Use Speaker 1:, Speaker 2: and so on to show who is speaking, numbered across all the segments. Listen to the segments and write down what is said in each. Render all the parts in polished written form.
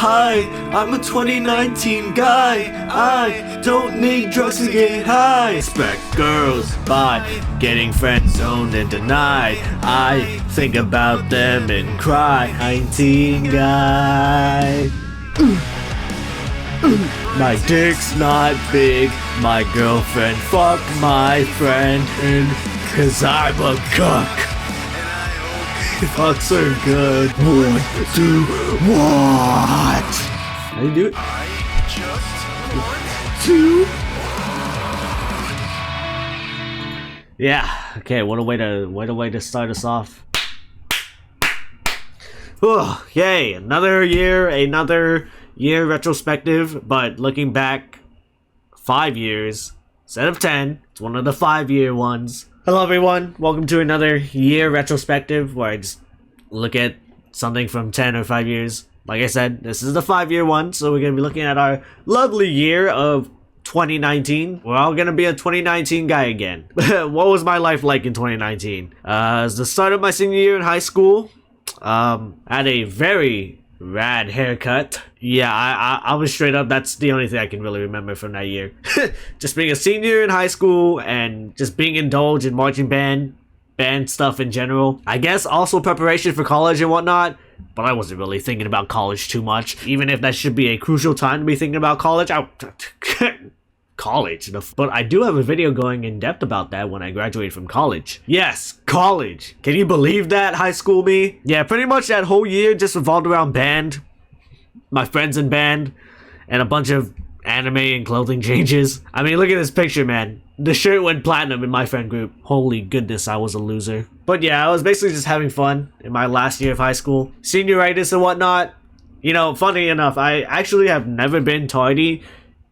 Speaker 1: Hi, I'm a 2019 guy. I don't need drugs to get high. Expect girls by getting friend zoned and denied. I think about them and cry. 19 guy. My dick's not big. My girlfriend fuck my friend. And cause I'm a cuck. Fucks are good. 1, 2, what? How do you do it? 2. Yeah. Okay. What a way to start us off. Oh, yay! Another year retrospective. But looking back, 5 years instead of 10. It's one of the 5-year ones. Hello everyone, welcome to another year retrospective where I just look at something from 10 or 5 years. Like I said, this is the 5-year one, so we're going to be looking at our lovely year of 2019. We're all going to be a 2019 guy again. What was my life like in 2019? It's the start of my senior year in high school. Had a very rad haircut. Yeah, I was straight up, that's the only thing I can really remember from that year. Just being a senior in high school and just being indulged in marching band stuff in general. I guess also preparation for college and whatnot, but I wasn't really thinking about college too much. Even if that should be a crucial time to be thinking about college, college. But I do have a video going in depth about that when I graduate from college. Yes, college. Can you believe that, high school me? Yeah, pretty much that whole year just revolved around band, my friends in band, and a bunch of anime and clothing changes. I mean, look at this picture, man. The shirt went platinum in my friend group. Holy goodness, I was a loser. But yeah, I was basically just having fun in my last year of high school. Senioritis and whatnot. You know, funny enough, I actually have never been tardy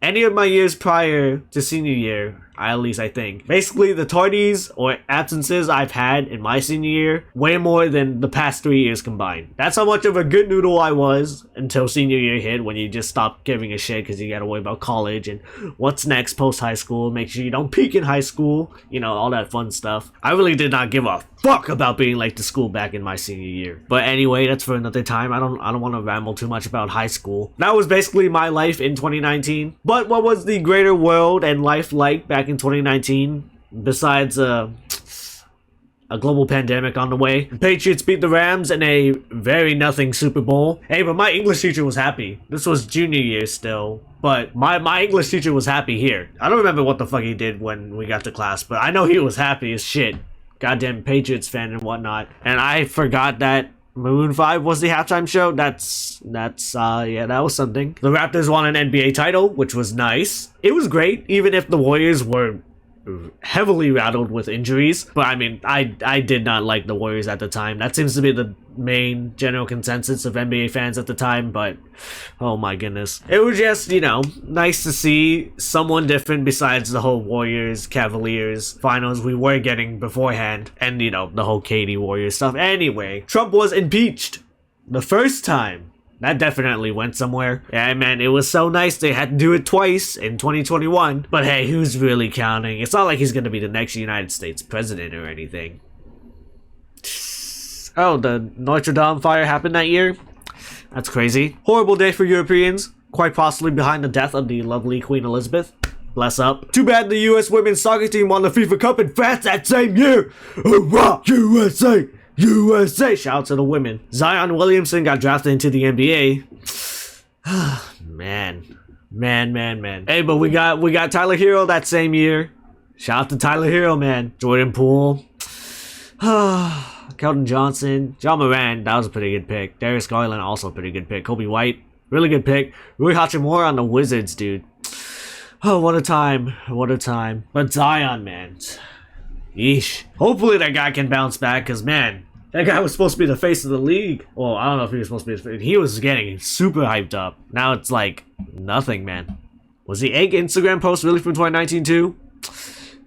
Speaker 1: any of my years prior to senior year, at least I think. Basically, the tardies or absences I've had in my senior year, way more than the past 3 years combined. That's how much of a good noodle I was until senior year hit, when you just stop giving a shit because you gotta worry about college and what's next post high school, make sure you don't peak in high school, you know, all that fun stuff. I really did not give a fuck about being late to school back in my senior year. But anyway, that's for another time. I don't want to ramble too much about high school. That was basically my life in 2019. But what was the greater world and life like back in 2019 besides a global pandemic on the way? The Patriots beat the Rams in a very nothing Super Bowl. Hey, but my English teacher was happy. This was junior year still, but my English teacher was happy here. I don't remember what the fuck he did when we got to class, but I know he was happy as shit. Goddamn Patriots fan and whatnot. And I forgot that Maroon 5 was the halftime show. Yeah, that was something. The Raptors won an NBA title, which was nice. It was great, even if the Warriors were heavily rattled with injuries. But I mean, I did not like the Warriors at the time. That seems to be the main general consensus of NBA fans at the time, but oh my goodness. It was just, you know, nice to see someone different besides the whole Warriors Cavaliers finals we were getting beforehand, and you know, the whole KD Warriors stuff. Anyway, Trump was impeached the first time. That definitely went somewhere. Yeah, man, it was so nice they had to do it twice in 2021. But hey, who's really counting? It's not like he's gonna be the next United States president or anything. Oh, the Notre Dame fire happened that year? That's crazy. Horrible day for Europeans. Quite possibly behind the death of the lovely Queen Elizabeth. Bless up. Too bad the US women's soccer team won the FIFA Cup in France that same year. Hurrah! USA! USA! Shout out to the women. Zion Williamson got drafted into the NBA. Man. Hey, but we got Tyler Hero that same year. Shout out to Tyler Hero, man. Jordan Poole. Keldon Johnson. John Moran, that was a pretty good pick. Darius Garland, also a pretty good pick. Kobe White, really good pick. Rui Hachimura on the Wizards, dude. Oh, what a time. But Zion, man. Yeesh. Hopefully that guy can bounce back, because, man, that guy was supposed to be the face of the league. Well, I don't know if he was supposed to be the face. He was getting super hyped up. Now it's like nothing, man. Was the egg Instagram post really from 2019 too?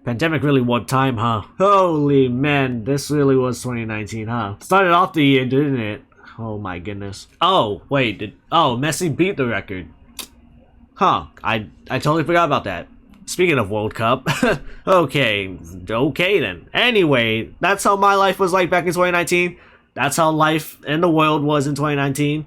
Speaker 1: Pandemic really warped time, huh? Holy man, this really was 2019, huh? Started off the year, didn't it? Oh my goodness. Oh, wait, Messi beat the record. Huh, I totally forgot about that. Speaking of World Cup, okay then. Anyway, that's how my life was like back in 2019. That's how life in the world was in 2019.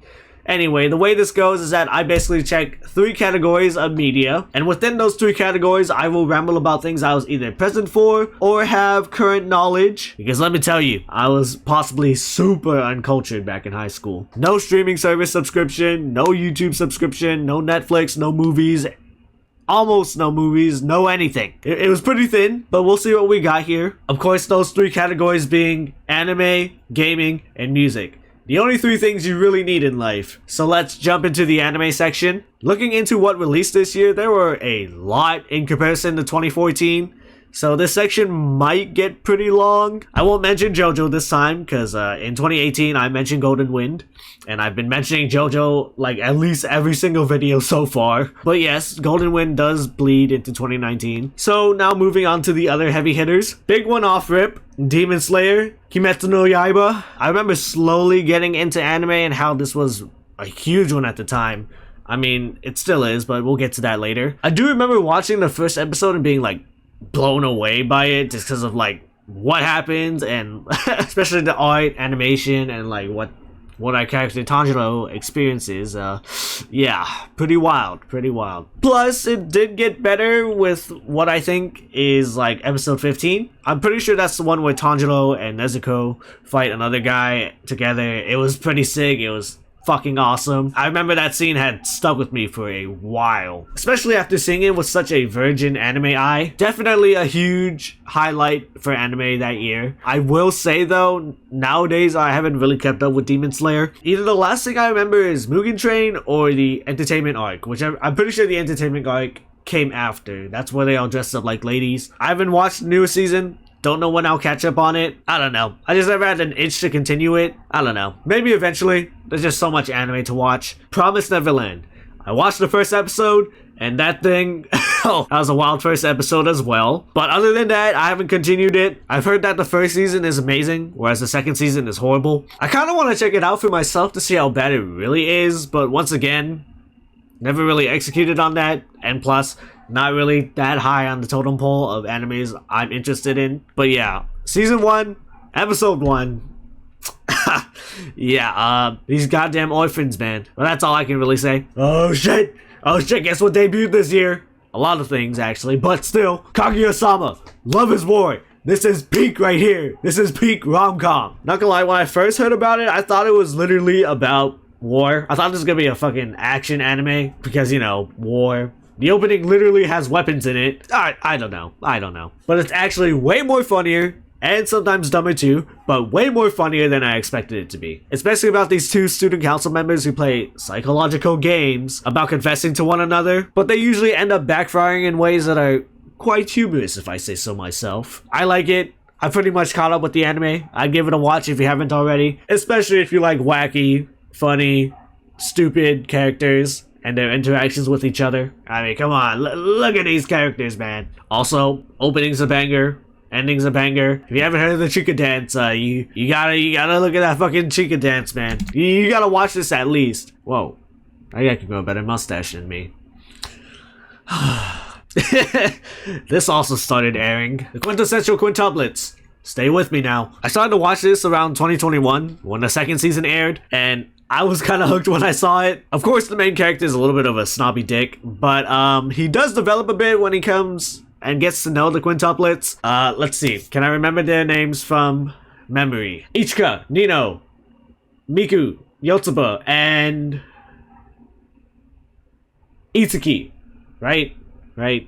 Speaker 1: Anyway, the way this goes is that I basically check 3 categories of media, and within those 3 categories, I will ramble about things I was either present for or have current knowledge. Because let me tell you, I was possibly super uncultured back in high school. No streaming service subscription, no YouTube subscription, no Netflix, no movies. Almost no movies, no anything. It was pretty thin, but we'll see what we got here. Of course, those 3 categories being anime, gaming, and music. The only 3 things you really need in life. So let's jump into the anime section. Looking into what released this year, there were a lot in comparison to 2014. So this section might get pretty long. I won't mention JoJo this time because in 2018 I mentioned Golden Wind. And I've been mentioning JoJo like at least every single video so far. But yes, Golden Wind does bleed into 2019. So now moving on to the other heavy hitters. Big one off rip, Demon Slayer, Kimetsu no Yaiba. I remember slowly getting into anime and how this was a huge one at the time. I mean, it still is, but we'll get to that later. I do remember watching the first episode and being like blown away by it just because of like what happens and especially the art, animation, and like what our character Tanjiro experiences. Yeah, pretty wild. Plus, it did get better with what I think is like episode 15. I'm pretty sure that's the one where Tanjiro and Nezuko fight another guy together. It was pretty sick. It was fucking awesome. I remember that scene had stuck with me for a while, especially after seeing it with such a virgin anime eye. Definitely a huge highlight for anime that year. I will say though, nowadays I haven't really kept up with Demon Slayer. Either the last thing I remember is Mugen Train or the entertainment arc, which I'm pretty sure the entertainment arc came after. That's where they all dressed up like ladies. I haven't watched the newest season. Don't know when I'll catch up on it. I don't know. I just never had an itch to continue it. I don't know. Maybe eventually. There's just so much anime to watch. Promised Neverland. I watched the first episode, and that thing, oh, that was a wild first episode as well. But other than that, I haven't continued it. I've heard that the first season is amazing, whereas the second season is horrible. I kind of want to check it out for myself to see how bad it really is, but once again, never really executed on that. And plus, not really that high on the totem pole of animes I'm interested in. But yeah, season 1, episode 1. Yeah, these goddamn orphans, man. But that's all I can really say. Oh shit, guess what debuted this year? A lot of things, actually, but still. Kaguya-sama, Love is War. This is peak right here. This is peak rom-com. Not gonna lie, when I first heard about it, I thought it was literally about war. I thought this was gonna be a fucking action anime because, you know, war. The opening literally has weapons in it. I don't know. But it's actually way more funnier, and sometimes dumber too, but way more funnier than I expected it to be. Especially about these 2 student council members who play psychological games about confessing to one another, but they usually end up backfiring in ways that are quite humorous, if I say so myself. I like it. I pretty much caught up with the anime. I'd give it a watch if you haven't already, especially if you like wacky, funny, stupid characters and their interactions with each other. I mean, come on, look at these characters, man. Also, opening's a banger, ending's a banger. If you haven't heard of the Chica dance, you gotta look at that fucking Chica dance, man. You gotta watch this at least. Whoa, I got a better mustache than me. This also started airing. The quintessential quintuplets. Stay with me now. I started to watch this around 2021 when the second season aired, and I was kind of hooked when I saw it. Of course, the main character is a little bit of a snobby dick, but he does develop a bit when he comes and gets to know the quintuplets. Let's see. Can I remember their names from memory? Ichika, Nino, Miku, Yotsuba, and Itsuki. Right?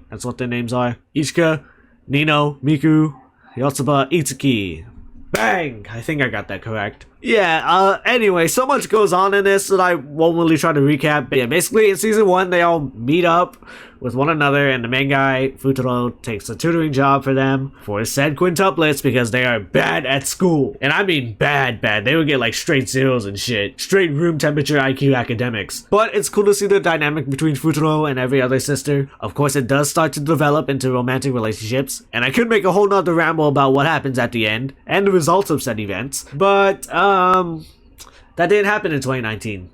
Speaker 1: That's what their names are. Ichika, Nino, Miku, Yotsuba, Itsuki. Bang! I think I got that correct. Yeah, anyway, so much goes on in this that I won't really try to recap. But yeah, basically in season 1, they all meet up with one another, and the main guy, Futaro, takes a tutoring job for them for said quintuplets because they are bad at school. And I mean bad. They would get like straight zeros and shit. Straight room temperature IQ academics. But it's cool to see the dynamic between Futaro and every other sister. Of course, it does start to develop into romantic relationships, and I could make a whole nother ramble about what happens at the end and the results of said events. But, that didn't happen in 2019.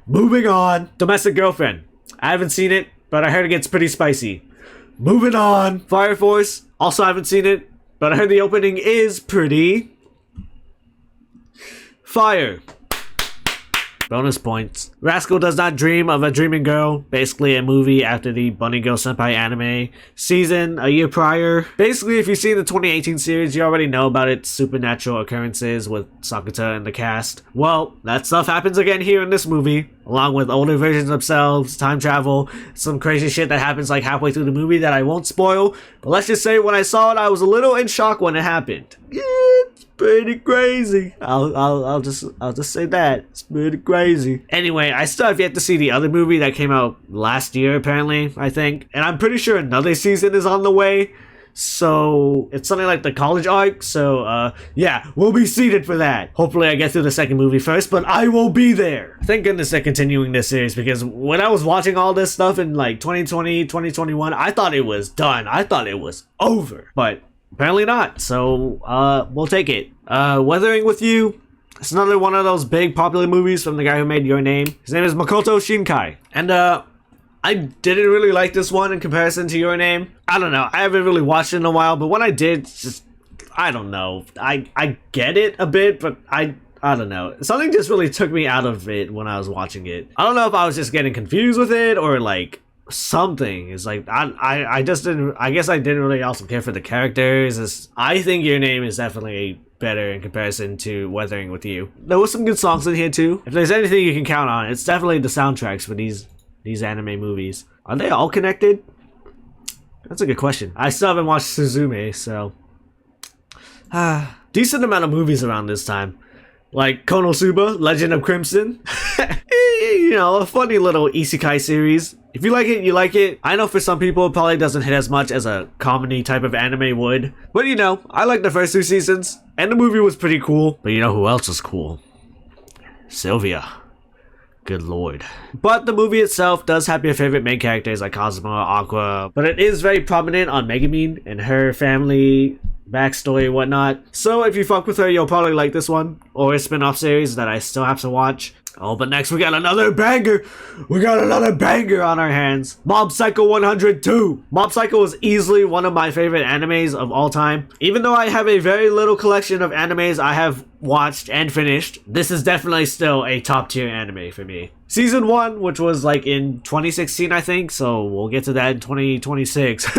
Speaker 1: Moving on. Domestic Girlfriend. I haven't seen it, but I heard it gets pretty spicy. Moving on. Fire Force. Also haven't seen it, but I heard the opening is pretty fire. Bonus points. Rascal Does Not Dream of a Dreaming Girl. Basically a movie after the Bunny Girl Senpai anime season a year prior. Basically, if you've seen the 2018 series, you already know about its supernatural occurrences with Sakuta and the cast. Well, that stuff happens again here in this movie, along with older versions of themselves, time travel, some crazy shit that happens like halfway through the movie that I won't spoil. But let's just say when I saw it, I was a little in shock when it happened. It's pretty crazy. I'll just say that. It's pretty crazy. Anyway, I still have yet to see the other movie that came out last year, apparently, I think. And I'm pretty sure another season is on the way. So it's something like the college arc. So yeah, we'll be seated for that. Hopefully I get through the second movie first, but I will be there. Thank goodness they're continuing this series, because when I was watching all this stuff in like 2020, 2021, I thought it was done. I thought it was over, but apparently not. So we'll take it. Weathering with You. It's another one of those big popular movies from the guy who made Your Name. His name is Makoto Shinkai. And I didn't really like this one in comparison to Your Name. I don't know. I haven't really watched it in a while, but when I did, it's just, I don't know. I get it a bit, but I don't know. Something just really took me out of it when I was watching it. I don't know if I was just getting confused with it or like something. It's like, I just didn't, I guess I didn't really also care for the characters. I think Your Name is definitely better in comparison to Weathering with You. There was some good songs in here too. If there's anything you can count on, it's definitely the soundtracks for these anime movies. Are they all connected? That's a good question. I still haven't watched Suzume, so decent amount of movies around this time, like Konosuba, Legend of Crimson. You know, a funny little isekai series. If you like it, you like it. I know for some people it probably doesn't hit as much as a comedy type of anime would, but you know, I like the first 2 seasons, and the movie was pretty cool. But you know who else was cool? Sylvia. Good lord. But the movie itself does have your favorite main characters like Cosmo, Aqua, but it is very prominent on Megumin and her family backstory and whatnot. So if you fuck with her, you'll probably like this one, or a spin-off series that I still have to watch. Oh, but next we got another banger. We got another banger on our hands. Mob Psycho 102. Mob Psycho is easily one of my favorite animes of all time. Even though I have a very little collection of animes I have watched and finished, this is definitely still a top tier anime for me. Season 1, which was like in 2016, I think, so we'll get to that in 2026.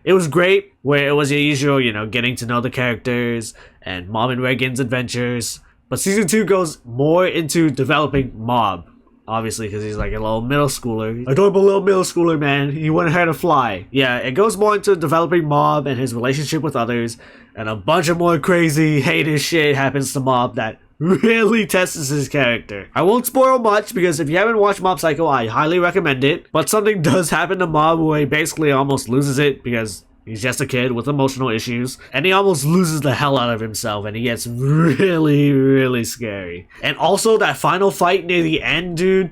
Speaker 1: It was great, where it was your usual, you know, getting to know the characters and Mob and Reagan's adventures. But season 2 goes more into developing Mob, obviously, because he's like a little middle schooler. Adorable little middle schooler, man. He wouldn't hurt a fly. Yeah, it goes more into developing Mob and his relationship with others, and a bunch of more crazy, heinous shit happens to Mob that really tests his character. I won't spoil much, because if you haven't watched Mob Psycho, I highly recommend it. But something does happen to Mob where he basically almost loses it, because he's just a kid with emotional issues, and he almost loses the hell out of himself, and he gets really, really scary. And also that final fight near the end, dude.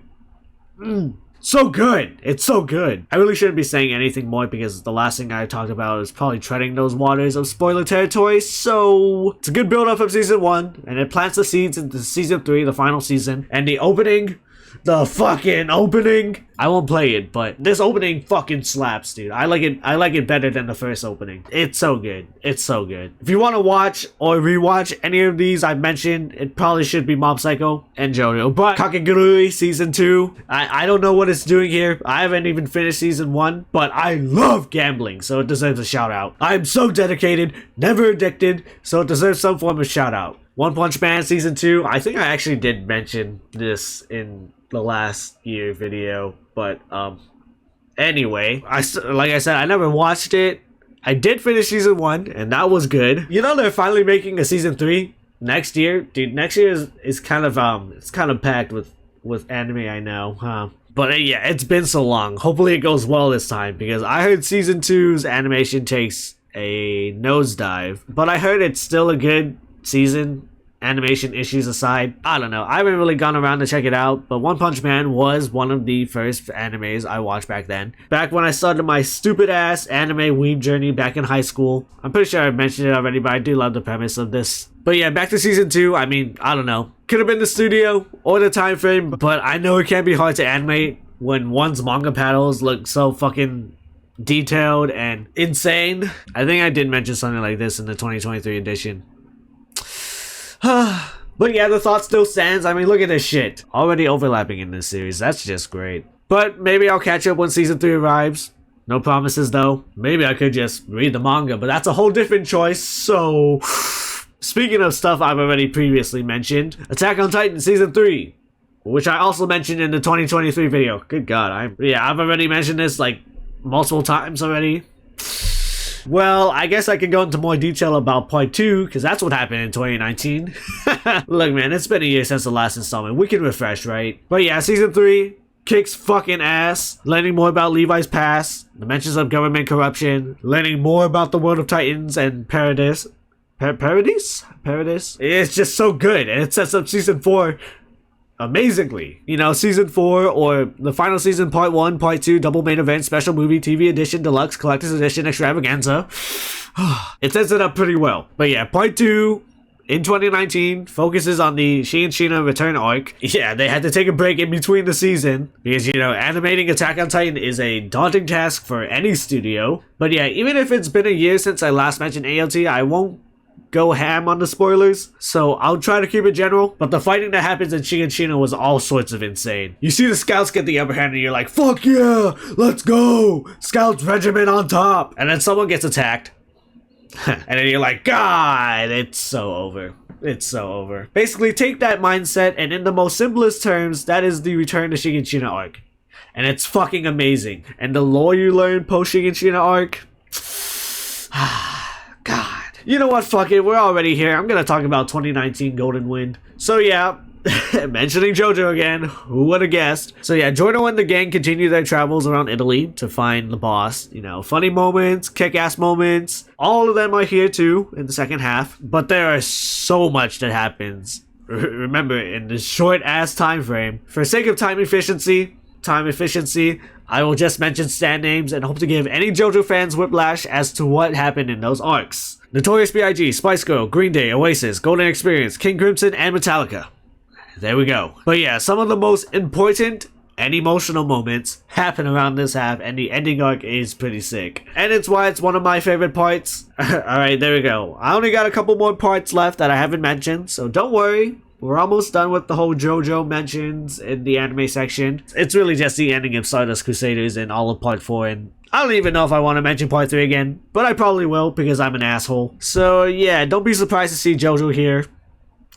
Speaker 1: So good. It's so good. I really shouldn't be saying anything more, because the last thing I talked about is probably treading those waters of spoiler territory. So it's a good build up of season 1, and it plants the seeds into season 3, the final season. And the opening, the fucking opening, I won't play it, but this opening fucking slaps, dude. I like it better than the first opening. It's so good. It's so good. If you want to watch or rewatch any of these I've mentioned, it probably should be Mob Psycho and JoJo. But Kakegurui season 2, I don't know what it's doing here. I haven't even finished season 1, but I love gambling, so it deserves a shout out. I'm so dedicated, never addicted, so it deserves some form of shout out. One Punch Man season 2, I think I actually did mention this in the last year video, but anyway, like I said, I never watched it. I did finish season 1, and that was good. You know, they're finally making a season 3 next year, dude. Next year is kind of it's kind of packed with anime, I know, huh? But yeah, it's been so long. Hopefully it goes well this time, because I heard season 2's animation takes a nosedive, but I heard it's still a good season. Animation issues aside, I don't know. I haven't really gone around to check it out, but One Punch Man was one of the first animes I watched back then. Back when I started my stupid ass anime weeb journey back in high school. I'm pretty sure I've mentioned it already, but I do love the premise of this. But yeah, back to season 2. I mean, I don't know. Could have been the studio or the time frame, but I know it can be hard to animate when one's manga panels look so fucking detailed and insane. I think I did mention something like this in the 2023 edition. But yeah, the thought still stands. I mean, look at this shit. Already overlapping in this series. That's just great. But maybe I'll catch up when season 3 arrives. No promises though. Maybe I could just read the manga, but that's a whole different choice. So, speaking of stuff I've already previously mentioned, Attack on Titan season 3, which I also mentioned in the 2023 video. Good God, I've already mentioned this like multiple times already. Well, I guess I can go into more detail about part 2, because that's what happened in 2019. Look, man, it's been a year since the last installment. We can refresh, right? But yeah, season 3 kicks fucking ass, learning more about Levi's past, the mentions of government corruption, learning more about the world of Titans and Paradise. Paradise? It's just so good, and it sets up season 4 amazingly. You know, season 4 or the final season, part 1, part 2, double main event, special movie, TV edition, deluxe, collector's edition, extravaganza. It sets it up pretty well. But yeah, part 2 in 2019 focuses on the Shina return arc. Yeah, they had to take a break in between the season because, you know, animating Attack on Titan is a daunting task for any studio. But yeah, even if it's been a year since I last mentioned AOT, I won't go ham on the spoilers, so I'll try to keep it general. But the fighting that happens in Shina was all sorts of insane. You see the scouts get the upper hand and you're like, fuck yeah, let's go, Scouts regiment on top. And then someone gets attacked. And then you're like, God, it's so over. It's so over. Basically, take that mindset, and in the most simplest terms, that is the Return to Shina arc. And it's fucking amazing. And the lore you learn post Shina arc, God. You know what, fuck it, we're already here. I'm gonna talk about 2019 Golden Wind. So yeah, mentioning JoJo again, who would have guessed? So yeah, Giorno and the gang continue their travels around Italy to find the boss. You know, funny moments, kick-ass moments, all of them are here too in the second half. But there is so much that happens, remember, in this short-ass time frame. For sake of time efficiency, I will just mention stand names and hope to give any JoJo fans whiplash as to what happened in those arcs. Notorious B.I.G., Spice Girl, Green Day, Oasis, Golden Experience, King Crimson, and Metallica. There we go. But yeah, some of the most important and emotional moments happen around this half, and the ending arc is pretty sick. And it's why it's one of my favorite parts. Alright, there we go. I only got a couple more parts left that I haven't mentioned, so don't worry. We're almost done with the whole JoJo mentions in the anime section. It's really just the ending of Stardust Crusaders and all of part 4, and I don't even know if I want to mention part 3 again, but I probably will because I'm an asshole. So yeah, don't be surprised to see JoJo here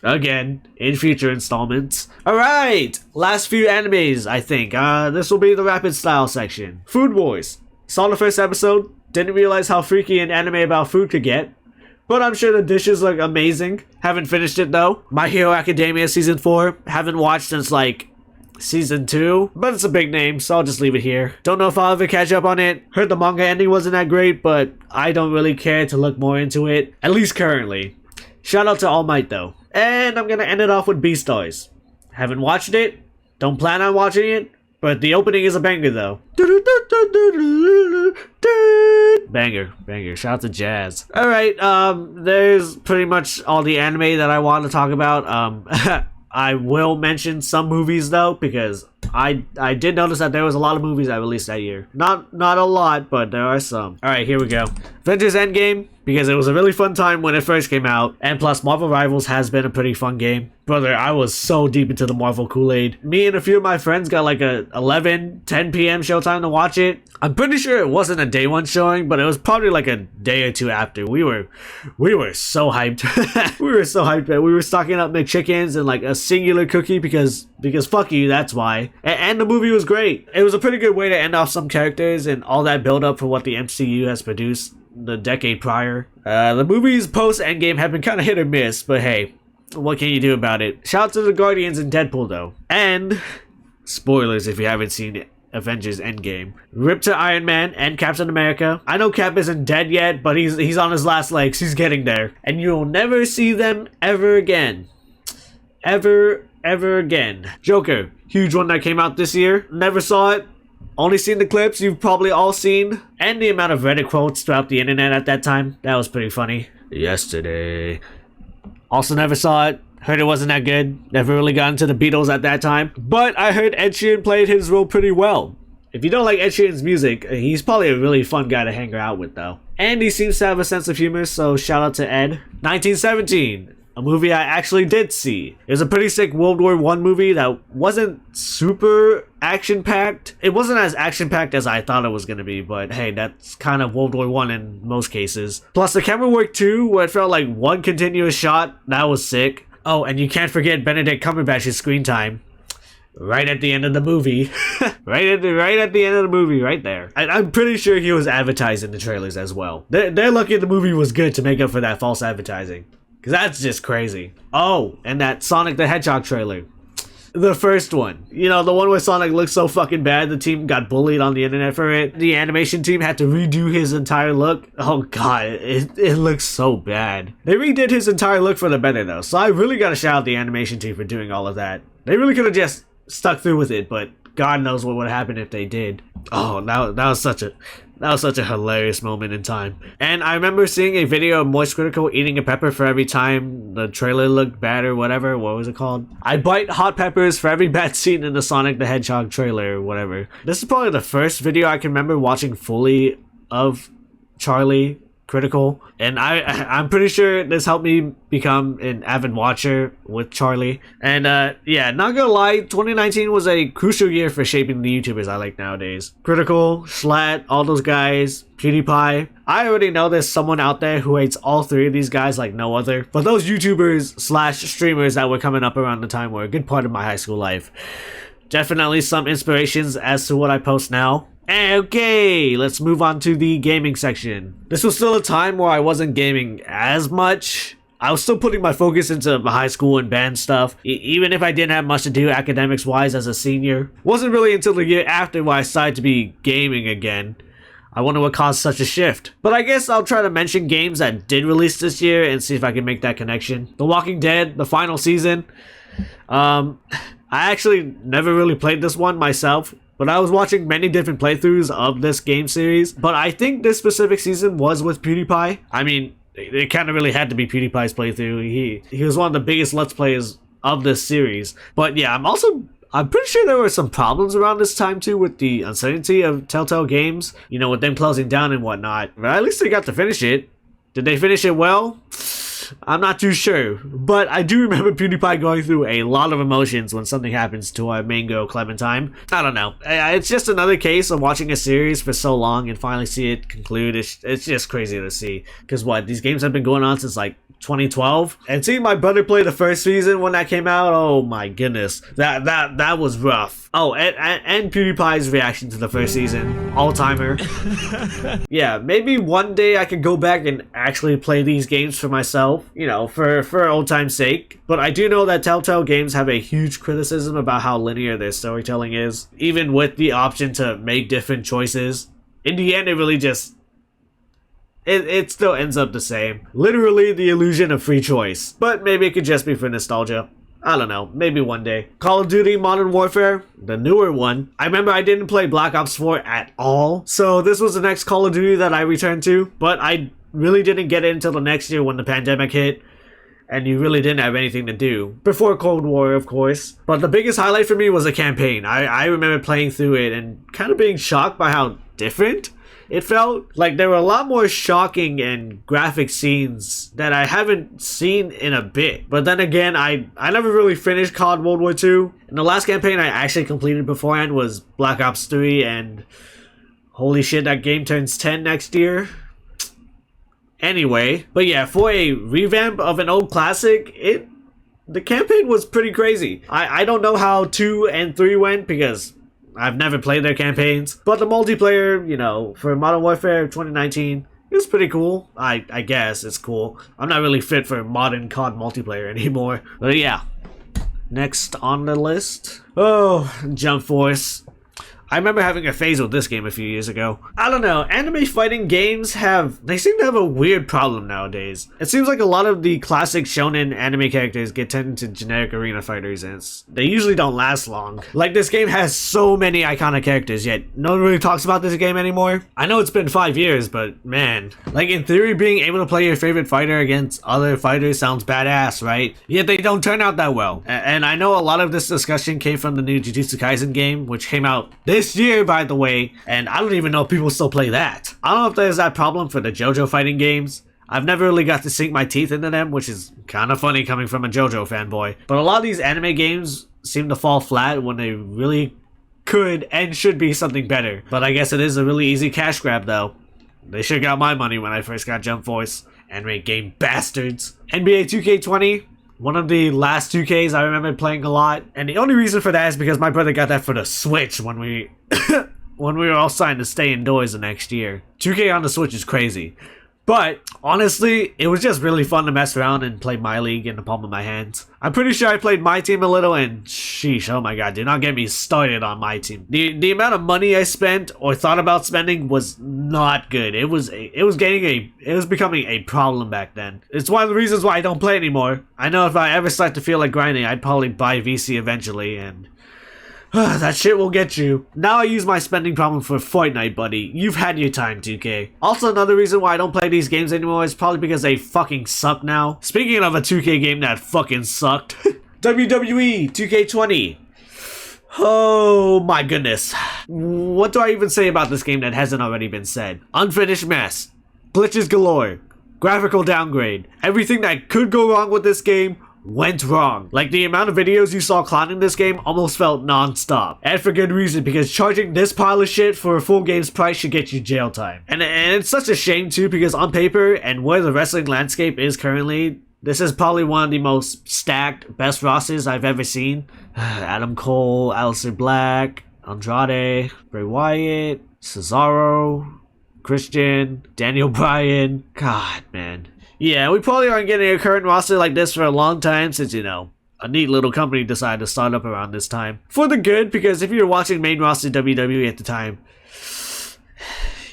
Speaker 1: again in future installments. Alright, last few animes, I think. This will be the rapid style section. Food Wars. Saw the first episode, didn't realize how freaky an anime about food could get, but I'm sure the dishes look amazing. Haven't finished it though. My Hero Academia season 4, haven't watched since like season 2, but it's a big name, so I'll just leave it here. Don't know if I'll ever catch up on it. Heard the manga ending wasn't that great, but I don't really care to look more into it, at least currently. Shout out to All Might though. And I'm gonna end it off with Beastars. Haven't watched it, don't plan on watching it, but the opening is a banger though. Banger. Shout out to Jazz. Alright, there's pretty much all the anime that I want to talk about. I will mention some movies though, because I did notice that there was a lot of movies I released that year. Not a lot, but there are some. Alright, here we go. Avengers Endgame, because it was a really fun time when it first came out, and plus Marvel Rivals has been a pretty fun game. Brother, I was so deep into the Marvel Kool-Aid. Me and a few of my friends got like a 10 p.m. showtime to watch it. I'm pretty sure it wasn't a day one showing, but it was probably like a day or two after. We were so hyped. We were so hyped, man. We were stocking up McChickens and like a singular cookie because fuck you, that's why. And the movie was great. It was a pretty good way to end off some characters and all that build up for what the MCU has produced the decade prior. The movies post Endgame have been kind of hit or miss, but hey, what can you do about it? Shout out to the Guardians and Deadpool though. And spoilers if you haven't seen Avengers Endgame. Rip to Iron Man and Captain America. I know Cap isn't dead yet, but he's on his last legs. He's getting there. And you'll never see them ever again. Ever again. Joker. Huge one that came out this year. Never saw it. Only seen the clips you've probably all seen. And the amount of Reddit quotes throughout the internet at that time. That was pretty funny. Yesterday. Also never saw it. Heard it wasn't that good. Never really got into the Beatles at that time. But I heard Ed Sheeran played his role pretty well. If you don't like Ed Sheeran's music, he's probably a really fun guy to hang out with though. And he seems to have a sense of humor, so shout out to Ed. 1917. a movie I actually did see. It was a pretty sick World War I movie that wasn't super action-packed. It wasn't as action-packed as I thought it was gonna be, but hey, that's kind of World War I in most cases. Plus the camera work too, where it felt like one continuous shot, that was sick. Oh, and you can't forget Benedict Cumberbatch's screen time. Right at the end of the movie. right at the end of the movie, right there. I'm pretty sure he was advertised in the trailers as well. They're lucky the movie was good to make up for that false advertising. Because that's just crazy. Oh, and that Sonic the Hedgehog trailer. The first one. You know, the one where Sonic looks so fucking bad, the team got bullied on the internet for it. The animation team had to redo his entire look. Oh god, it looks so bad. They redid his entire look for the better though, so I really gotta shout out the animation team for doing all of that. They really could have just stuck through with it, but God knows what would happen if they did. Oh, that was such a hilarious moment in time. And I remember seeing a video of Moist Critical eating a pepper for every time the trailer looked bad or whatever. What was it called? I bite hot peppers for every bad scene in the Sonic the Hedgehog trailer or whatever. This is probably the first video I can remember watching fully of Charlie Critical, and I'm pretty sure this helped me become an avid watcher with Charlie. And yeah, not gonna lie, 2019 was a crucial year for shaping the YouTubers I like nowadays. Critical, Schlatt, all those guys, PewDiePie. I already know there's someone out there who hates all three of these guys like no other, but those YouTubers slash streamers that were coming up around the time were a good part of my high school life. Definitely some inspirations as to what I post now. Okay, let's move on to the gaming section. This was still a time where I wasn't gaming as much. I was still putting my focus into my high school and band stuff, even if I didn't have much to do academics wise as a senior. Wasn't really until the year after where I started to be gaming again. I wonder what caused such a shift. But I guess I'll try to mention games that did release this year and see if I can make that connection. The Walking Dead, the final season. I actually never really played this one myself, but I was watching many different playthroughs of this game series. But I think this specific season was with PewDiePie. I mean, it kind of really had to be PewDiePie's playthrough. He was one of the biggest Let's Players of this series. But yeah, I'm pretty sure there were some problems around this time too with the uncertainty of Telltale Games. You know, with them closing down and whatnot. But at least they got to finish it. Did they finish it well? I'm not too sure, but I do remember PewDiePie going through a lot of emotions when something happens to our main girl Clementine. I don't know. It's just another case of watching a series for so long and finally see it conclude. It's just crazy to see. Because what, these games have been going on since like 2012, and seeing my brother play the first season when that came out, oh my goodness, that was rough. Oh, and PewDiePie's reaction to the first season, all-timer. Yeah, maybe one day I could go back and actually play these games for myself, you know, for old time's sake. But I do know that Telltale Games have a huge criticism about how linear their storytelling is, even with the option to make different choices. In the end, it really just It still ends up the same. Literally the illusion of free choice. But maybe it could just be for nostalgia. I don't know, maybe one day. Call of Duty Modern Warfare, the newer one. I remember I didn't play Black Ops 4 at all, so this was the next Call of Duty that I returned to. But I really didn't get it until the next year when the pandemic hit, and you really didn't have anything to do. Before Cold War, of course. But the biggest highlight for me was the campaign. I remember playing through it and kind of being shocked by how different it felt. Like there were a lot more shocking and graphic scenes that I haven't seen in a bit. But then again, I never really finished COD World War II. And the last campaign I actually completed beforehand was Black Ops 3, and holy shit, that game turns 10 next year. Anyway, but yeah, for a revamp of an old classic, the campaign was pretty crazy. I don't know how 2 and 3 went because I've never played their campaigns, but the multiplayer, you know, for Modern Warfare 2019, it was pretty cool. I guess it's cool. I'm not really fit for modern COD multiplayer anymore. But yeah, next on the list. Oh, Jump Force. I remember having a phase with this game a few years ago. I don't know, anime fighting games they seem to have a weird problem nowadays. It seems like a lot of the classic shonen anime characters get turned into generic arena fighters, and they usually don't last long. Like, this game has so many iconic characters, yet no one really talks about this game anymore. I know it's been 5 years, but man, like in theory, being able to play your favorite fighter against other fighters sounds badass, right? Yet they don't turn out that well. And I know a lot of this discussion came from the new Jujutsu Kaisen game, which came out this year, by the way, and I don't even know if people still play that. I don't know if there's that problem for the JoJo fighting games. I've never really got to sink my teeth into them, which is kind of funny coming from a JoJo fanboy. But a lot of these anime games seem to fall flat when they really could and should be something better. But I guess it is a really easy cash grab though. They should got my money when I first got Jump Force. Anime game bastards. NBA 2K20. One of the last 2Ks I remember playing a lot. And the only reason for that is because my brother got that for the Switch when we when we were all signed to stay indoors the next year. 2K on the Switch is crazy. But, honestly, it was just really fun to mess around and play my league in the palm of my hands. I'm pretty sure I played my team a little, and sheesh, oh my god, do not get me started on my team. The amount of money I spent, or thought about spending, was not good. It was becoming a problem back then. It's one of the reasons why I don't play anymore. I know if I ever start to feel like grinding, I'd probably buy VC eventually, and that shit will get you. Now I use my spending problem for Fortnite, buddy. You've had your time, 2K. Also, another reason why I don't play these games anymore is probably because they fucking suck now. Speaking of a 2K game that fucking sucked, WWE 2K20. Oh my goodness. What do I even say about this game that hasn't already been said? Unfinished mess. Glitches galore. Graphical downgrade. Everything that could go wrong with this game went wrong. Like, the amount of videos you saw clowning this game almost felt non-stop. And for good reason, because charging this pile of shit for a full game's price should get you jail time. And it's such a shame too, because on paper, and where the wrestling landscape is currently, this is probably one of the most stacked, best rosters I've ever seen. Adam Cole, Aleister Black, Andrade, Bray Wyatt, Cesaro, Christian, Daniel Bryan. God, man. Yeah, we probably aren't getting a current roster like this for a long time since, you know, a neat little company decided to start up around this time. For the good, because if you were watching main roster WWE at the time,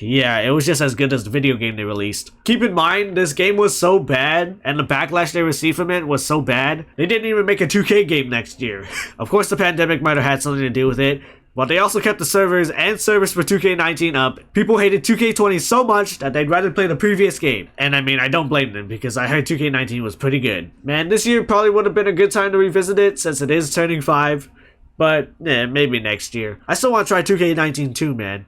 Speaker 1: yeah, it was just as good as the video game they released. Keep in mind, this game was so bad, and the backlash they received from it was so bad, they didn't even make a 2K game next year. Of course, the pandemic might have had something to do with it, but they also kept the servers and service for 2K19 up. People hated 2K20 so much that they'd rather play the previous game. And I mean, I don't blame them, because I heard 2K19 was pretty good. Man, this year probably would have been a good time to revisit it, since it is turning 5. But, yeah, maybe next year. I still want to try 2K19 too, man.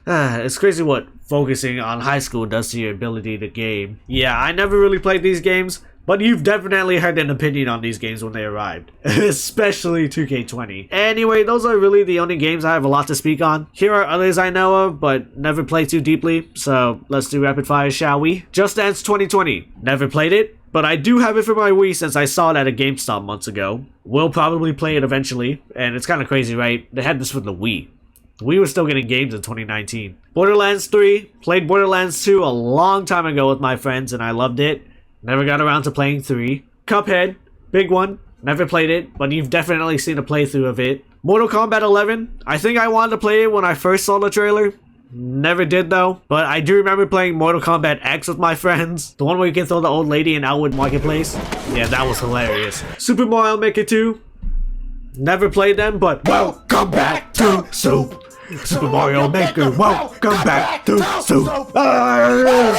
Speaker 1: It's crazy what focusing on high school does to your ability to game. Yeah, I never really played these games, but you've definitely heard an opinion on these games when they arrived. Especially 2K20. Anyway, those are really the only games I have a lot to speak on. Here are others I know of, but never played too deeply, so let's do rapid fire, shall we? Just Dance 2020. Never played it, but I do have it for my Wii since I saw it at a GameStop months ago. Will probably play it eventually, and it's kind of crazy, right? They had this for the Wii. We were still getting games in 2019. Borderlands 3. Played Borderlands 2 a long time ago with my friends, and I loved it. Never got around to playing 3. Cuphead. Big one. Never played it, but you've definitely seen a playthrough of it. Mortal Kombat 11. I think I wanted to play it when I first saw the trailer. Never did though. But I do remember playing Mortal Kombat X with my friends. The one where you can throw the old lady in Outwood Marketplace. Yeah, that was hilarious. Super Mario Maker 2. Never played them, but welcome back to Super Mario Maker, welcome back to Shout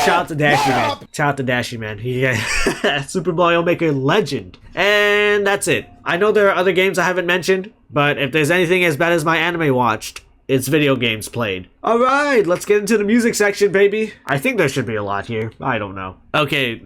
Speaker 1: out to Dashy Man. Shout out to Dashy Man. Yeah. Super Mario Maker legend. And that's it. I know there are other games I haven't mentioned, but if there's anything as bad as my anime watched, it's video games played. Alright, let's get into the music section, baby. I think there should be a lot here. I don't know. Okay,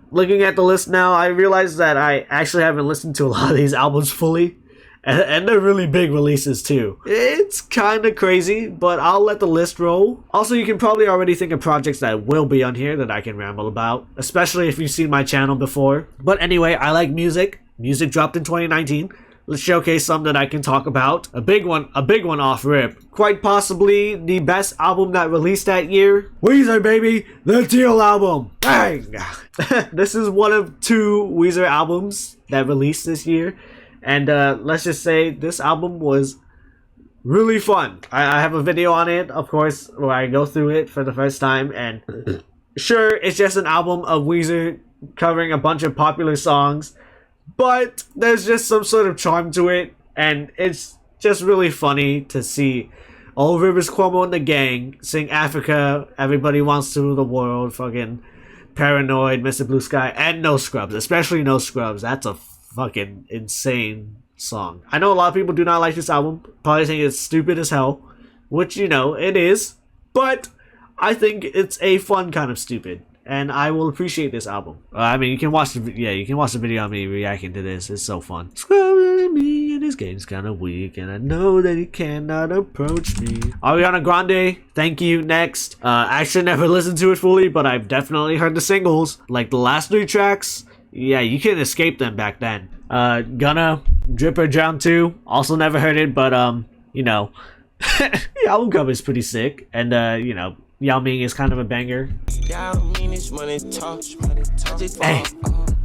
Speaker 1: looking at the list now, I realize that I actually haven't listened to a lot of these albums fully. And they're really big releases too. It's kind of crazy, but I'll let the list roll. Also, you can probably already think of projects that will be on here that I can ramble about, especially if you've seen my channel before. But anyway, I like music. Music dropped in 2019. Let's showcase some that I can talk about. A big one off rip. Quite possibly the best album that released that year. Weezer, baby! The Teal album! Bang! This is one of 2 Weezer albums that released this year. And let's just say this album was really fun. I have a video on it, of course, where I go through it for the first time. And sure, it's just an album of Weezer covering a bunch of popular songs. But there's just some sort of charm to it. And it's just really funny to see old Rivers Cuomo and the gang sing Africa, Everybody Wants to Rule the World, fucking Paranoid, Mr. Blue Sky, and No Scrubs. Especially No Scrubs. That's a fucking insane song. I know a lot of people do not like this album, probably think it's stupid as hell, which, you know, it is, but I think it's a fun kind of stupid. and I will appreciate this album. I mean, you can watch the video on me reacting to this. It's so fun. Scrolling me and this game's kind of weak, and I know that he cannot approach me. Ariana Grande, thank you. Next, I actually never listened to it fully, but I've definitely heard the singles, like the last 3 tracks. Yeah, you couldn't escape them back then. Gunna, Drip or Drown 2, also never heard it, but you know, the album cover is pretty sick, and you know, Yao Ming is kind of a banger.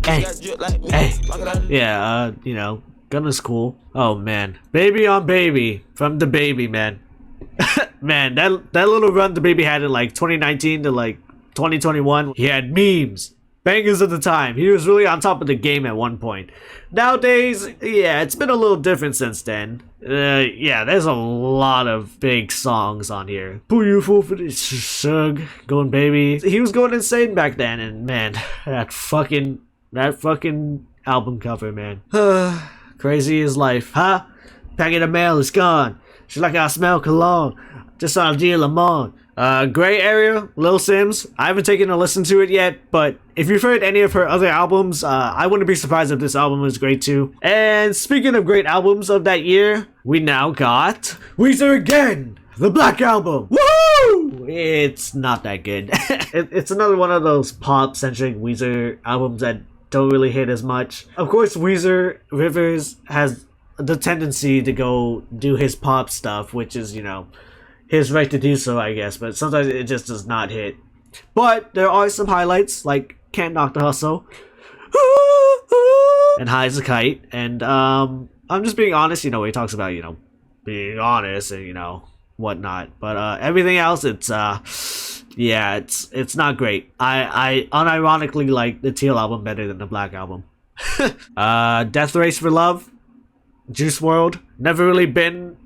Speaker 1: Hey. Yeah, you know, Gunna's cool. Oh man, Baby on Baby from the Baby, man. Man, that little run the Baby had in like 2019 to like 2021, he had memes. Bangers at the time. He was really on top of the game at one point. Nowadays, yeah, it's been a little different since then. Yeah, there's a lot of big songs on here. Poo you fool for this Shug, Going Baby. He was going insane back then, and man, that fucking album cover, man. Crazy is life, huh? Packet of mail is gone. She like I smell cologne. Just saw Gia Lamont. Gray Area, Lil Sims. I haven't taken a listen to it yet, but if you've heard any of her other albums, I wouldn't be surprised if this album is great too. And speaking of great albums of that year, we now got Weezer again, the Black Album. Woo! It's not that good. It's another one of those pop-centric Weezer albums that don't really hit as much. Of course, Weezer Rivers has the tendency to go do his pop stuff, which is, you know, his right to do so, I guess, but sometimes it just does not hit. But there are some highlights, like Can't Knock the Hustle and High as a Kite, and I'm just being honest, you know, he talks about, you know, being honest and, you know, whatnot, but everything else, it's yeah, it's not great. I unironically like the Teal album better than the Black Album. Death Race for Love, Juice WRLD. Never really been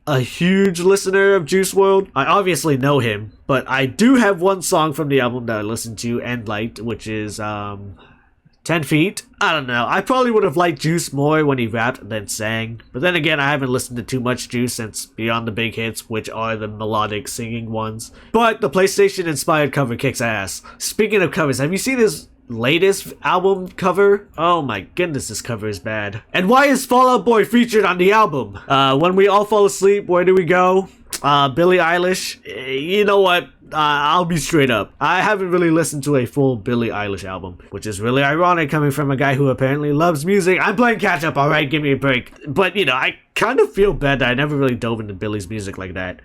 Speaker 1: a huge listener of Juice WRLD. I obviously know him, but I do have one song from the album that I listened to and liked, which is 10 Feet. I don't know, I probably would have liked Juice more when he rapped than sang, but then again, I haven't listened to too much Juice since Beyond the Big Hits, which are the melodic singing ones. But the PlayStation inspired cover kicks ass. Speaking of covers, have you seen this latest album cover? Oh my goodness, this cover is bad. And why is Fall Out Boy featured on the album? When we all fall asleep, where do we go? Billie Eilish. You know what? I'll be straight up. I haven't really listened to a full Billie Eilish album, which is really ironic coming from a guy who apparently loves music. I'm playing catch up, alright? Give me a break. But, you know, I kind of feel bad that I never really dove into Billie's music like that.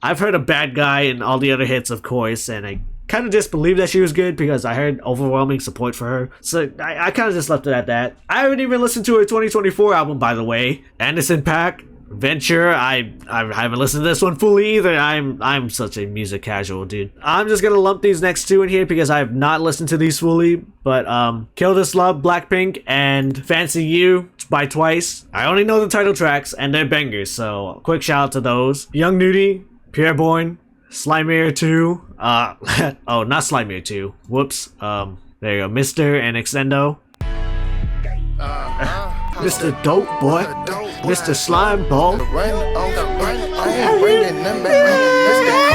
Speaker 1: I've heard of Bad Guy and all the other hits, of course, and I kind of disbelieved that she was good because I heard overwhelming support for her. So I kind of just left it at that. I haven't even listened to her 2024 album, by the way. Anderson .Paak, Venture. I haven't listened to this one fully either. I'm such a music casual, dude. I'm just gonna lump these next two in here because I have not listened to these fully. But Kill This Love, Blackpink, and Fancy You by Twice. I only know the title tracks and they're bangers, so quick shout out to those. Young Nudie, Pierre Bourne, Slimeer 2, oh, not Slimeer 2, whoops, there you go, Mr. and Extendo. Mr. Dope Boy, Mr. Slime Ball.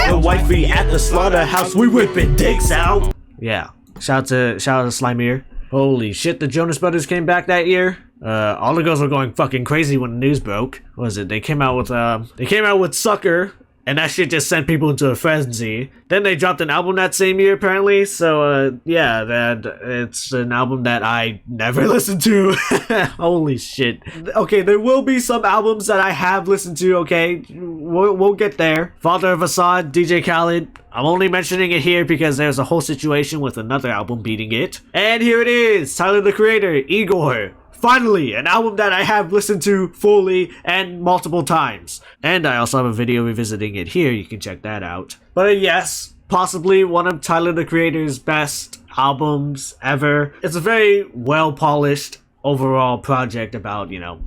Speaker 1: The wifey at the slaughterhouse, we whipping dicks out. Yeah, shout out to Slimeer. Holy shit, the Jonas Brothers came back that year. All the girls were going fucking crazy when the news broke. What was it? They came out with Sucker. And that shit just sent people into a frenzy. Then they dropped an album that same year, apparently. So, yeah, it's an album that I never listened to. Holy shit. Okay, there will be some albums that I have listened to, okay? We'll get there. Father of Assad, DJ Khaled. I'm only mentioning it here because there's a whole situation with another album beating it. And here it is, Tyler, the Creator, Igor. Finally, an album that I have listened to fully and multiple times. And I also have a video revisiting it here, you can check that out. But yes, possibly one of Tyler, the Creator's best albums ever. It's a very well-polished overall project about, you know,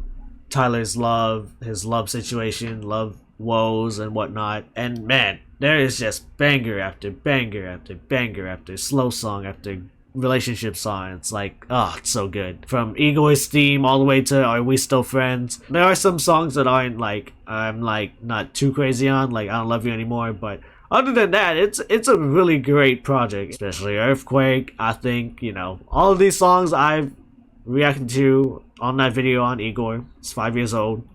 Speaker 1: Tyler's love, his love situation, love woes and whatnot. And man, there is just banger after banger after banger after slow song after relationship song. It's like, oh, it's so good. From Egoist Theme all the way to Are We Still Friends. There are some songs that aren't like, I'm like not too crazy on, like I Don't Love You Anymore, but other than that, it's a really great project, especially Earthquake. I think, you know, all of these songs I've reacted to on that video on Igor. It's 5 years old.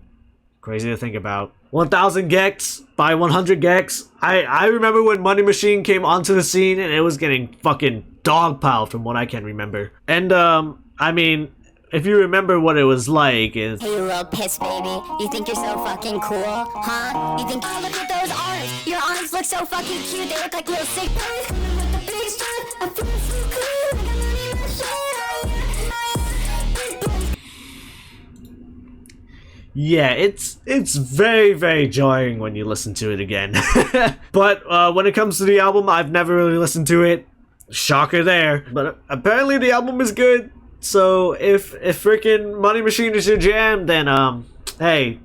Speaker 1: Crazy to think about. 1000 gex by 100 gex. I remember when Money Machine came onto the scene and it was getting fucking dogpiled from what I can remember. And I mean, if you remember what it was like is...
Speaker 2: Hey, you real piss baby. You think you're so fucking cool, huh? You think, oh, look at those arms. Your arms look so fucking cute. They look like little sick birds. With the big strap, I'm feeling so cool. I got money machine.
Speaker 1: Yeah, it's very, very jarring when you listen to it again. But when it comes to the album, I've never really listened to it. Shocker there. But apparently the album is good. So if freaking Money Machine is your jam, then hey,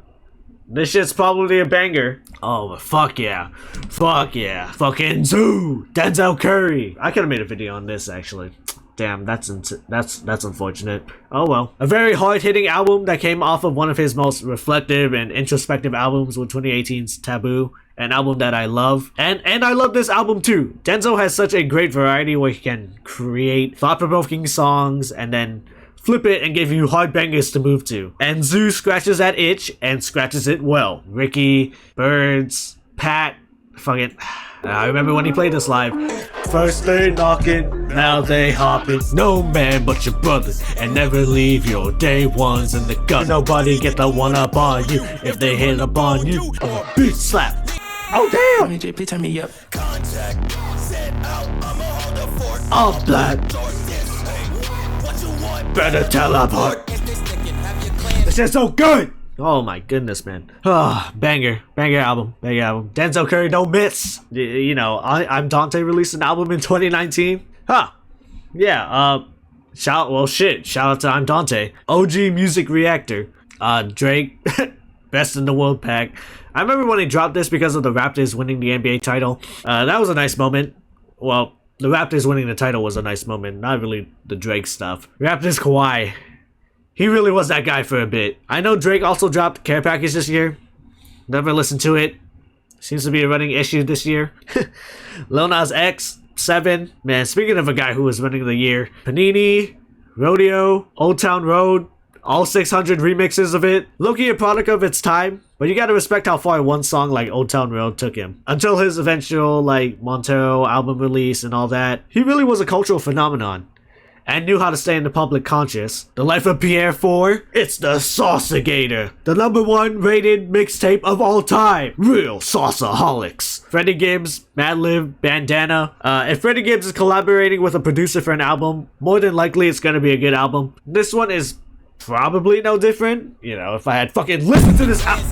Speaker 1: this shit's probably a banger. Oh, fuck yeah. Fuck yeah. Fucking Zoo! Denzel Curry! I could have made a video on this, actually. Damn, that's unfortunate. Oh well. A very hard-hitting album that came off of one of his most reflective and introspective albums with 2018's Taboo. An album that I love. And I love this album too. Denzel has such a great variety where he can create thought-provoking songs and then flip it and give you hard bangers to move to. And Zoo scratches that itch and scratches it well. Ricky, Birds, Pat, fucking... I remember when he played this live. First they knocking, now they hopping. No man but your brother, and never leave your day ones in the gun. Nobody get the one up on you if they hit up on you. Oh, beat slap. Oh damn!
Speaker 3: JP, turn me up.
Speaker 1: I'm black. Better teleport. This is so good. Oh my goodness, man. Oh, banger album. Denzel Curry, don't miss. You know, I'm Dante released an album in 2019. Huh. Yeah, shout out to I'm Dante. OG Music Reactor. Drake, Best in the World pack. I remember when he dropped this because of the Raptors winning the NBA title. That was a nice moment. Well, the Raptors winning the title was a nice moment, not really the Drake stuff. Raptors Kawhi. He really was that guy for a bit. I know Drake also dropped Care Package this year. Never listened to it. Seems to be a running issue this year. Lil Nas X, 7. Man, speaking of a guy who was running the year. Panini, Rodeo, Old Town Road, all 600 remixes of it. Low-key a product of its time, but you gotta respect how far one song like Old Town Road took him. Until his eventual, like, Montero album release and all that, he really was a cultural phenomenon. And knew how to stay in the public conscious. The Life of Pierre 4, it's the Saucigator. The #1 rated mixtape of all time. Real sauceaholics. Freddie Gibbs, Madlib, Bandana. If Freddie Gibbs is collaborating with a producer for an album, more than likely it's gonna be a good album. This one is probably no different. You know, if I had fucking listened to this album.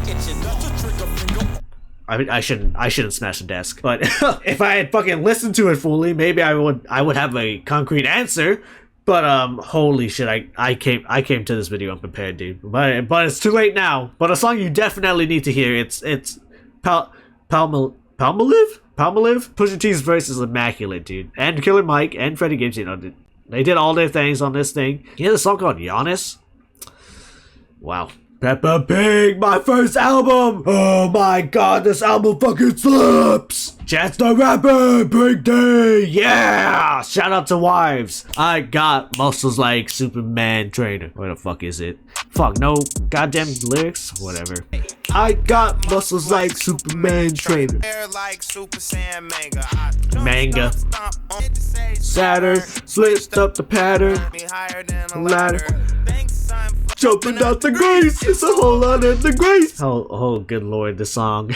Speaker 1: I shouldn't smash the desk. But if I had fucking listened to it fully, maybe I would have a concrete answer. But holy shit, I came to this video unprepared, dude. But it's too late now. But a song you definitely need to hear. It's Palmolive? Pusha T's verse is immaculate, dude. And Killer Mike and Freddie Gibbs, you know, they did all their things on this thing. You hear the song called Giannis? Wow. Peppa Pig, my first album! Oh my god, this album fucking slaps! Chance the Rapper, Break Day, yeah! Shout out to Wives. I got muscles like Superman Trainer. Where the fuck is it? Fuck, no goddamn lyrics? Whatever. I got muscles like Superman Trainer. Manga. Saturn, slit up the pattern. Ladder. Jumping out the grace, it's a whole lot of the grace. Oh, good lord, the song.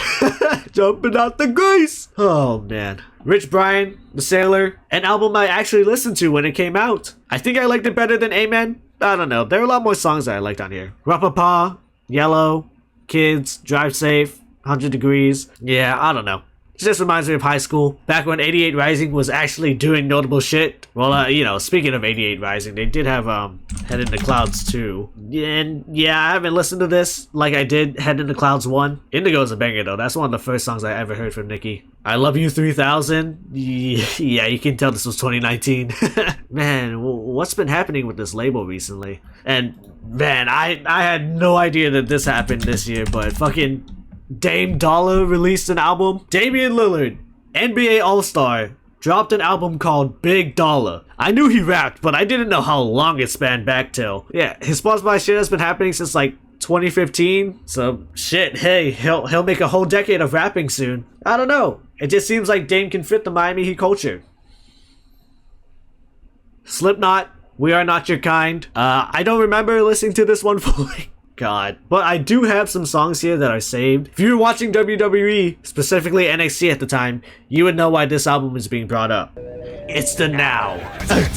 Speaker 1: Jumping out the grace. Oh, man. Rich Brian, The Sailor, an album I actually listened to when it came out. I think I liked it better than Amen. I don't know, there are a lot more songs that I liked on here. Rapapa, Yellow, Kids, Drive Safe, 100 Degrees. Yeah, I don't know. It just reminds me of high school, back when 88 Rising was actually doing notable shit. Well, you know, speaking of 88 Rising, they did have Head in the Clouds 2. And yeah, I haven't listened to this like I did Head in the Clouds 1. Indigo's a banger though, that's one of the first songs I ever heard from Nicki. I Love You 3000, yeah, you can tell this was 2019. Man, what's been happening with this label recently? And man, I had no idea that this happened this year, but fucking Dame Dollar released an album. Damian Lillard, NBA All-Star dropped an album called Big Dollar. I knew he rapped, but I didn't know how long it spanned back till. Yeah, his Spotify shit has been happening since like 2015. So shit, hey, he'll make a whole decade of rapping soon. I don't know. It just seems like Dame can fit the Miami Heat culture. Slipknot, We Are Not Your Kind. I don't remember listening to this one fully. God. But I do have some songs here that are saved. If you were watching WWE, specifically NXT at the time, you would know why this album is being brought up. It's the Now. Look at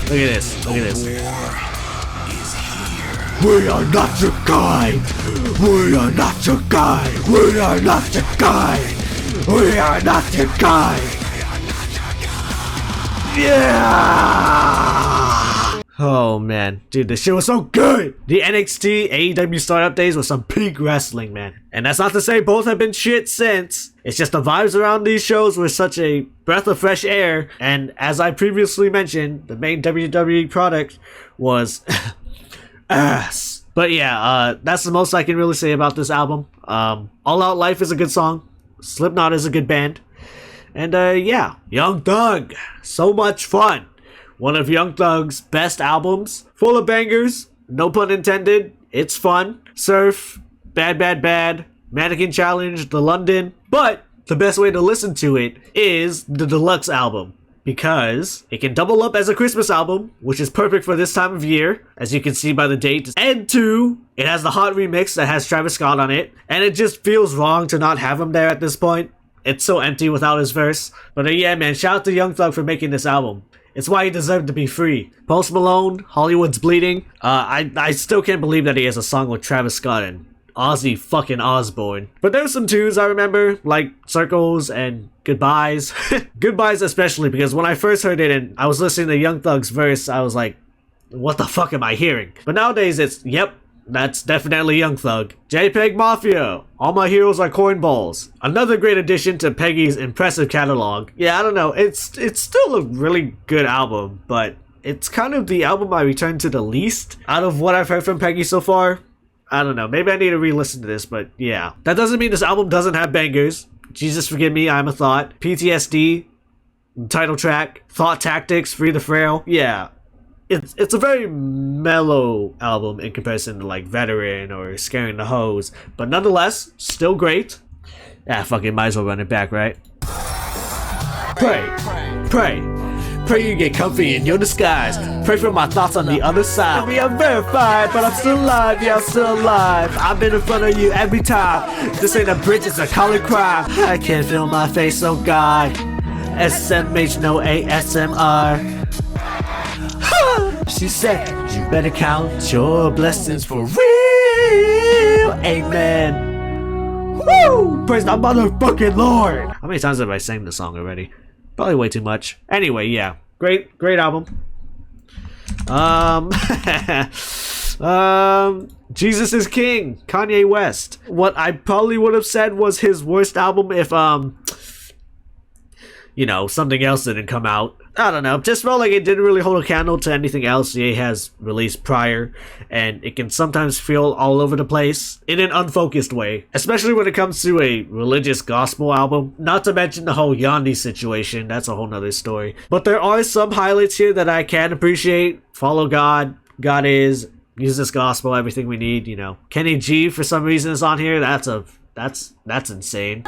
Speaker 1: this. Look at this. We are not your kind. We are not your kind. We are not your kind. We are not your kind. Yeah! Oh man, dude, this shit was so good! The NXT AEW startup days was some peak wrestling, man. And that's not to say both have been shit since. It's just the vibes around these shows were such a breath of fresh air. And as I previously mentioned, the main WWE product was ass. But yeah, that's the most I can really say about this album. All Out Life is a good song. Slipknot is a good band. And yeah, Young Thug, so much fun. One of Young Thug's best albums, full of bangers, no pun intended, it's fun. Surf, Bad Bad Bad, Mannequin Challenge, The London. But the best way to listen to it is the deluxe album, because it can double up as a Christmas album, which is perfect for this time of year, as you can see by the date. And 2, it has the Hot remix that has Travis Scott on it, and it just feels wrong to not have him there at this point. It's so empty without his verse. But yeah, man, shout out to Young Thug for making this album. It's why he deserved to be free. Post Malone, Hollywood's Bleeding. I still can't believe that he has a song with Travis Scott and Ozzy fucking Osbourne. But there's some tunes I remember, like Circles and Goodbyes. Goodbyes especially, because when I first heard it and I was listening to Young Thug's verse, I was like, what the fuck am I hearing? But nowadays it's, yep, that's definitely Young Thug. JPEG Mafia, All My Heroes Are Cornballs. Another great addition to Peggy's impressive catalog. Yeah, I don't know, it's still a really good album, but it's kind of the album I return to the least out of what I've heard from Peggy so far. I don't know, maybe I need to re-listen to this, but yeah. That doesn't mean this album doesn't have bangers. Jesus Forgive Me, I'm a Thought, PTSD, title track, Thought Tactics, Free the Frail. Yeah. It's a very mellow album in comparison to like Veteran or Scaring the Hoes, but nonetheless, still great. Ah, fucking might as well run it back, right? Pray you get comfy in your disguise. Pray for my thoughts on the other side. We are verified, but I'm still alive, yeah, I'm still alive. I've been in front of you every time. This ain't a bridge, it's a color crime. I can't feel my face, oh God. SMH, no ASMR. She said, you better count your blessings for real. Amen. Woo! Praise the motherfucking Lord. How many times have I sang the song already? Probably way too much. Anyway, yeah. Great album. Jesus is King, Kanye West. What I probably would have said was his worst album if, you know, something else didn't come out. I don't know, just felt like it didn't really hold a candle to anything else Ye has released prior, and it can sometimes feel all over the place in an unfocused way, especially when it comes to a religious gospel album. Not to mention the whole Yandi situation, that's a whole nother story. But there are some highlights here that I can appreciate. Follow God, God is, use this gospel, everything we need, you know. Kenny G for some reason is on here, that's insane.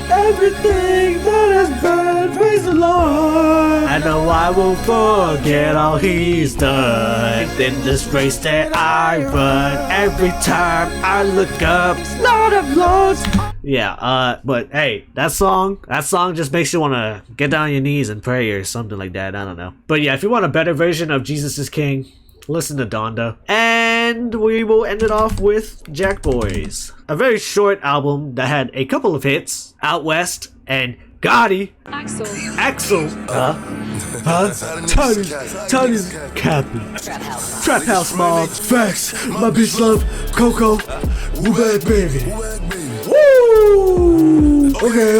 Speaker 1: Everything that has burned, praise the Lord. I know I won't forget all he's done. In this race that I run, every time I look up, Lord of Lords. Yeah, but hey, that song just makes you want to get down on your knees and pray or something like that. I don't know. But yeah, if you want a better version of Jesus is King, listen to Donda. And we will end it off with Jack Boys. A very short album that had a couple of hits. Out West and Gotti. Axel. Tiny's Captain. Trap House Mob. Facts. My bitch love Coco. Woo bad baby. Woo! Okay.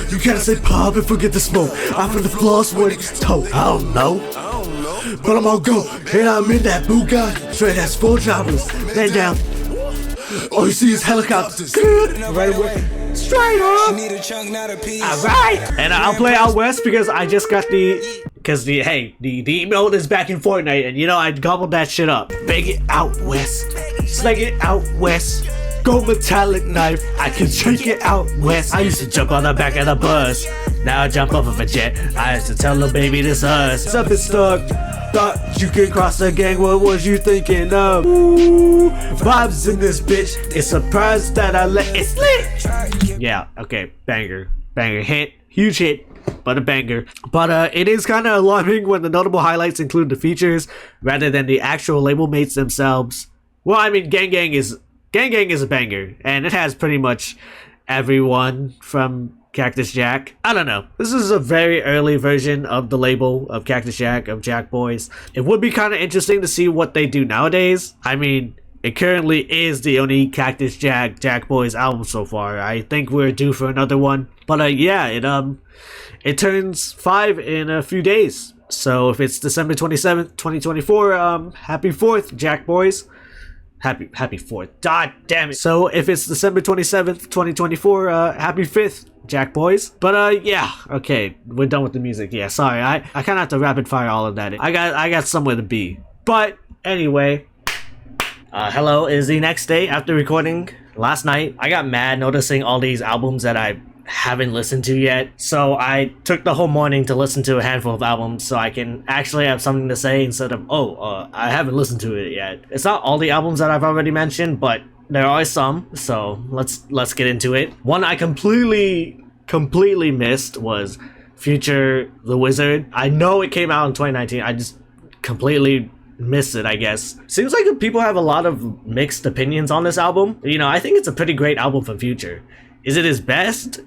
Speaker 1: You can't say pop and forget the smoke. I'm from the floss when it's toe. I don't know. but I'm on go. And I'm in that Bugatti, straight as full jobless. Then down, all you see is helicopters. Right away, straight up. Alright, and I'll play Out West because I just got the emote is back in Fortnite, and you know I gobbled that shit up. Bang it out west, slang it out west. Go metallic knife, I can shake it out west. I used to jump on the back of the bus, now I jump off of a jet. I used to tell the baby this us. Something stuck, thought you could cross the gang, what was you thinking of? Ooh, vibes in this bitch, it's surprised that I let it slip. Yeah, okay, banger, hit, huge hit. But a banger. But it is kind of alarming when the notable highlights include the features rather than the actual label mates themselves. Well, I mean, Gang Gang is a banger, and it has pretty much everyone from Cactus Jack. I don't know. This is a very early version of the label of Cactus Jack, of Jack Boys. It would be kind of interesting to see what they do nowadays. I mean, it currently is the only Cactus Jack Boys album so far. I think we're due for another one. But yeah, it turns 5 in a few days. So if it's December 27th, 2024, happy 4th, Jack Boys. Happy 4th. God damn it. So if it's December 27th, 2024, happy 5th, Jack Boys. But yeah, okay, we're done with the music. Yeah, sorry, I kind of have to rapid fire all of that. I got somewhere to be. But anyway, hello is the next day after recording last night. I got mad noticing all these albums that I haven't listened to yet, so I took the whole morning to listen to a handful of albums so I can actually have something to say instead of I haven't listened to it yet. It's not all the albums that I've already mentioned, but there are some, so let's get into it. One I completely missed was Future the Wizard. I know it came out in 2019, I just completely missed it, I guess. Seems like people have a lot of mixed opinions on this album. You know, I think it's a pretty great album from Future. Is it his best?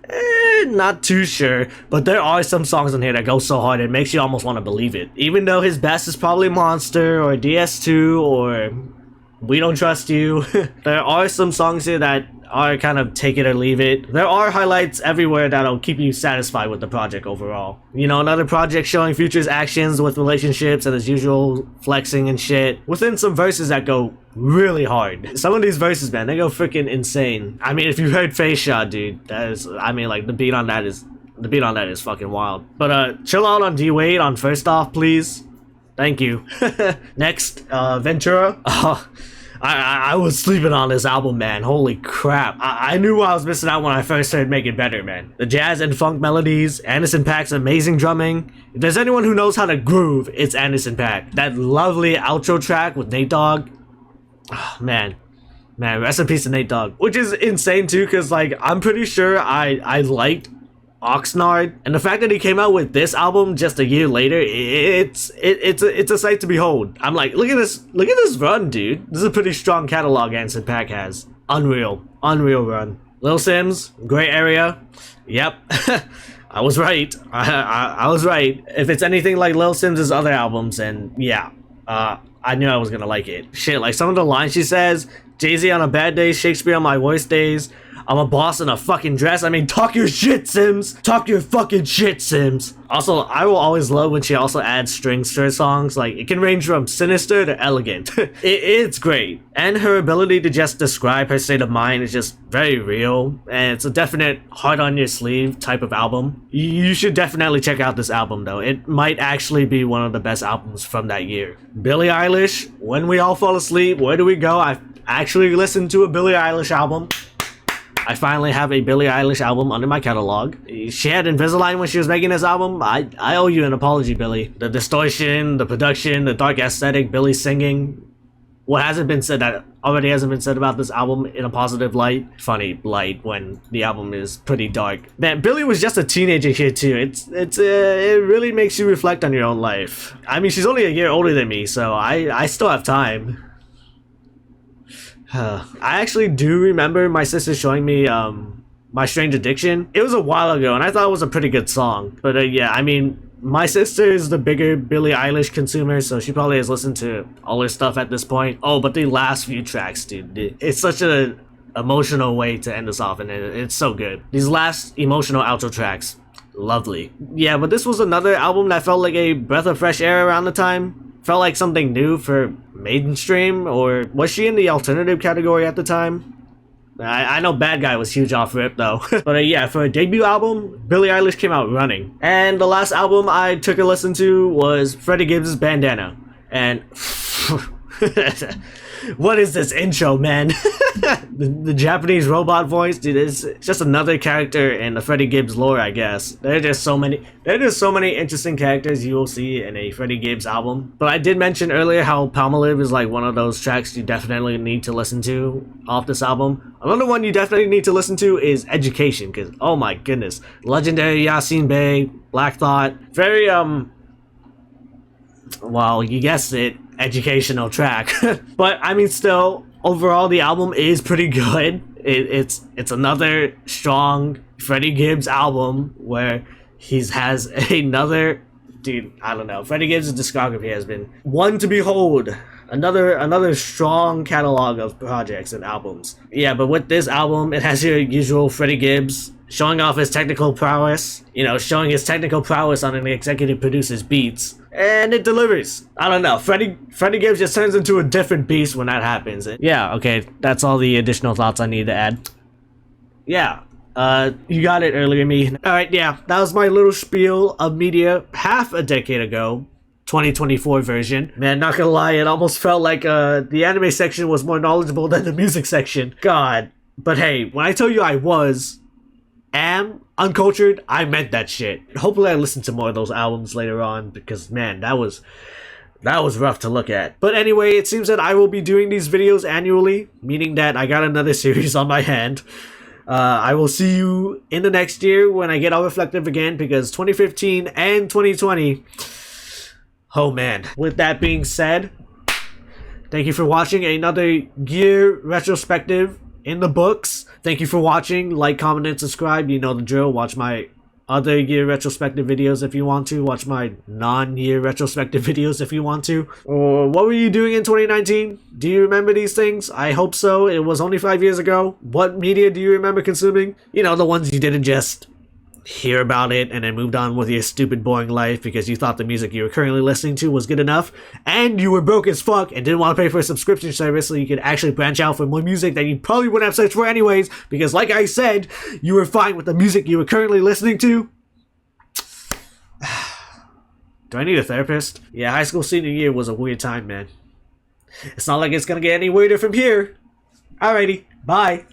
Speaker 1: Not too sure, but there are some songs on here that go so hard it makes you almost want to believe it. Even though his best is probably Monster or DS2 or We Don't Trust You, there are some songs here that are kind of take it or leave it. There are highlights everywhere that'll keep you satisfied with the project overall. You know, another project showing Future's actions with relationships and his usual flexing and shit, within some verses that go really hard. Some of these verses, man, they go freaking insane. I mean, if you heard Face Shot, dude, that is, I mean, like, the beat on that is fucking wild. But chill out on D-Wade on First Off, please. Thank you. Next, Ventura. I was sleeping on this album, man. Holy crap. I knew I was missing out when I first heard Make It Better, man. The jazz and funk melodies, Anderson .Paak's amazing drumming. If there's anyone who knows how to groove, it's Anderson .Paak. That lovely outro track with Nate Dogg. Oh, man, rest in peace to Nate Dogg. Which is insane too, because like I'm pretty sure I liked Oxnard, and the fact that he came out with this album just a year later, it's a sight to behold. I'm like, look at this run, dude. This is a pretty strong catalog Anderson .Paak has. Unreal run. Lil Sims, Gray Area. Yep. I was right. I was right. If it's anything like Lil Sims' other albums, and yeah, I knew I was gonna like it. Shit, like some of the lines she says, Jay-Z on a bad day, Shakespeare on my worst days, I'm a boss in a fucking dress. I mean, talk your shit, Sims. Talk your fucking shit, Sims. Also, I will always love when she also adds strings to her songs. Like, it can range from sinister to elegant. It's great. And her ability to just describe her state of mind is just very real. And it's a definite heart on your sleeve type of album. You should definitely check out this album, though. It might actually be one of the best albums from that year. Billie Eilish, When We All Fall Asleep, Where Do We Go? I've actually listened to a Billie Eilish album. I finally have a Billie Eilish album under my catalog. She had Invisalign when she was making this album. I owe you an apology, Billie. The distortion, the production, the dark aesthetic, Billie singing. What hasn't been said that already hasn't been said about this album in a positive light? Funny light when the album is pretty dark. Man, Billie was just a teenager here too. It really makes you reflect on your own life. I mean, she's only a year older than me, so I still have time. I actually do remember my sister showing me My Strange Addiction. It was a while ago, and I thought it was a pretty good song. But yeah, I mean, my sister is the bigger Billie Eilish consumer, so she probably has listened to all her stuff at this point. Oh, but the last few tracks, dude, it's such an emotional way to end us off, and it's so good. These last emotional outro tracks, lovely. Yeah, but this was another album that felt like a breath of fresh air around the time. Felt like something new for mainstream, or was she in the alternative category at the time? I know Bad Guy was huge off rip though. But yeah, for a debut album, Billie Eilish came out running. And the last album I took a listen to was Freddie Gibbs' Bandana. And what is this intro, man? the Japanese robot voice, dude, it's just another character in the Freddie Gibbs lore, I guess. There are just so many interesting characters you will see in a Freddie Gibbs album. But I did mention earlier how Palmolive is like one of those tracks you definitely need to listen to off this album. Another one you definitely need to listen to is Education, because oh my goodness, legendary Yasin Bey, Black Thought, very well, you guessed it, educational track. But I mean, still, overall the album is pretty good. It's another strong Freddie Gibbs album where he has another, dude, I don't know, Freddie Gibbs' discography has been one to behold. Another strong catalog of projects and albums. Yeah, but with this album, it has your usual Freddie Gibbs showing off his technical prowess, showing his technical prowess on an executive producer's beats, and it delivers. I don't know, Freddie Gibbs just turns into a different beast when that happens. Yeah, okay, that's all the additional thoughts I need to add. Yeah, you got it earlier, me. Alright, yeah, that was my little spiel of media half a decade ago. 2024 version. Man, not gonna lie, it almost felt like the anime section was more knowledgeable than the music section. God. But hey, when I tell you I am uncultured, I meant that shit. Hopefully I listen to more of those albums later on, because man, that was rough to look at. But anyway, it seems that I will be doing these videos annually, meaning that I got another series on my hand. I will see you in the next year when I get all reflective again, because 2015 and 2020, oh man. With that being said, thank you for watching another year retrospective in the books. Thank you for watching. Like, comment, and subscribe. You know the drill. Watch my other year retrospective videos if you want to. Watch my non-year retrospective videos if you want to. Or what were you doing in 2019? Do you remember these things? I hope so. It was only 5 years ago. What media do you remember consuming? The ones you didn't just hear about it and then moved on with your stupid boring life because you thought the music you were currently listening to was good enough, and you were broke as fuck and didn't want to pay for a subscription service so you could actually branch out for more music that you probably wouldn't have searched for anyways, because like I said, you were fine with the music you were currently listening to. Do I need a therapist? Yeah, high school senior year was a weird time, man. It's not like it's gonna get any weirder from here. Alrighty, bye.